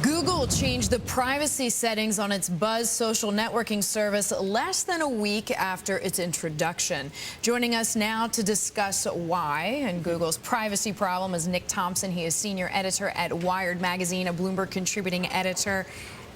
Google changed the privacy settings on its Buzz social networking service less than a week after its introduction. Joining us now to discuss why and Google's privacy problem is Nick Thompson. He is senior editor at Wired magazine, a Bloomberg contributing editor.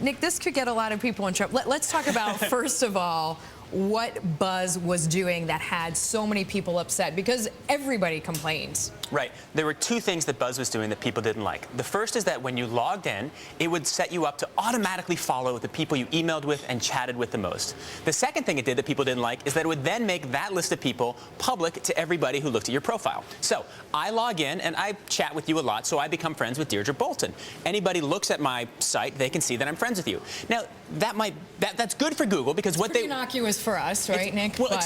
Nick, this could get a lot of people in trouble. Let's talk about, first of all, what Buzz was doing that had so many people upset, because everybody complains. Right. There were two things that Buzz was doing that people didn't like. The first is that when you logged in, it would set you up to automatically follow the people you emailed with and chatted with the most. The second thing it did that people didn't like is that it would then make that list of people public to everybody who looked at your profile. So I log in and I chat with you a lot, so I become friends with Deirdre Bolton. Anybody looks at my site, they can see that I'm friends with you. Now, that's good for Google, because what they... innocuous for us, right, Nick? Well,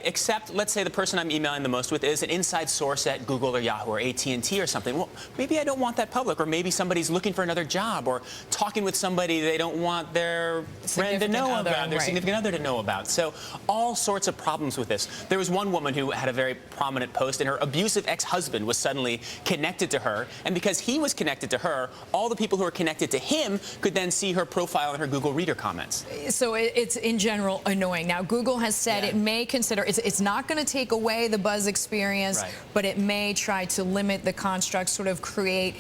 except let's say the person I'm emailing the most with is an inside source at Google or Yahoo or AT&T or something. Well, maybe I don't want that public, or maybe somebody's looking for another job or talking with somebody they don't want their friend to know about, their significant other to know about. So all sorts of problems with this. There was one woman who had a very prominent post, and her abusive ex-husband was suddenly connected to her, and because he was connected to her, all the people who were connected to him could then see her profile and her Google Reader comments. So it's in general annoying. Now, Google has said it may consider, it's not going to take away the Buzz experience, but it may try to limit the construct, sort of create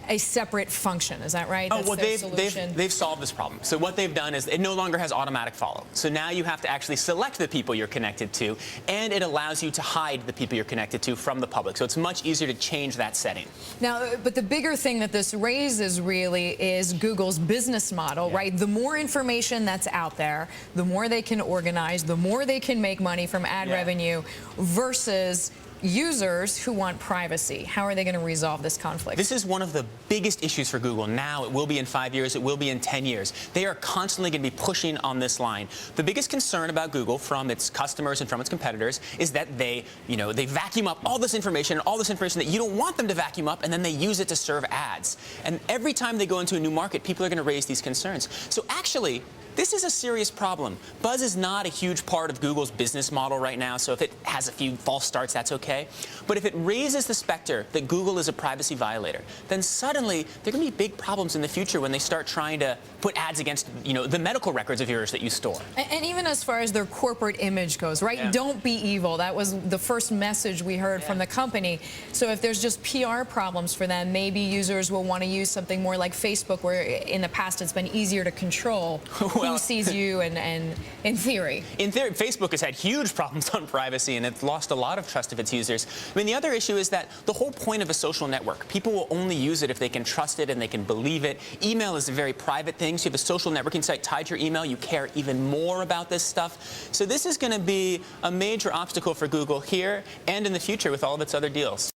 a separate function. Is that right? Oh, well, they've solved this problem. So what they've done is it no longer has automatic follow. So now you have to actually select the people you're connected to, and it allows you to hide the people you're connected to from the public. So it's much easier to change that setting. Now, but the bigger thing that this raises really is Google's business model, right? The more information that's out there, the more they can organize, the more they can make money from ad revenue versus users who want privacy. How are they going to resolve this conflict? This is one of the biggest issues for Google now. It will be in 5 years. It will be in 10 years. They are constantly going to be pushing on this line. The biggest concern about Google from its customers and from its competitors is that they vacuum up all this information that you don't want them to vacuum up, and then they use it to serve ads. And every time they go into a new market, people are going to raise these concerns. So actually, this is a serious problem. Buzz is not a huge part of Google's business model right now, so if it has a few false starts, that's okay. But if it raises the specter that Google is a privacy violator, then suddenly there are going to be big problems in the future when they start trying to put ads against, the medical records of yours that you store. And even as far as their corporate image goes, right? Don't be evil. That was the first message we heard from the company. So if there's just PR problems for them, maybe users will want to use something more like Facebook, where in the past it's been easier to control who sees you, and in theory. In theory, Facebook has had huge problems on privacy, and it's lost a lot of trust of its users. I mean, the other issue is that the whole point of a social network, people will only use it if they can trust it and they can believe it. Email is a very private thing, so you have a social networking site tied to your email, you care even more about this stuff. So this is going to be a major obstacle for Google here and in the future with all of its other deals.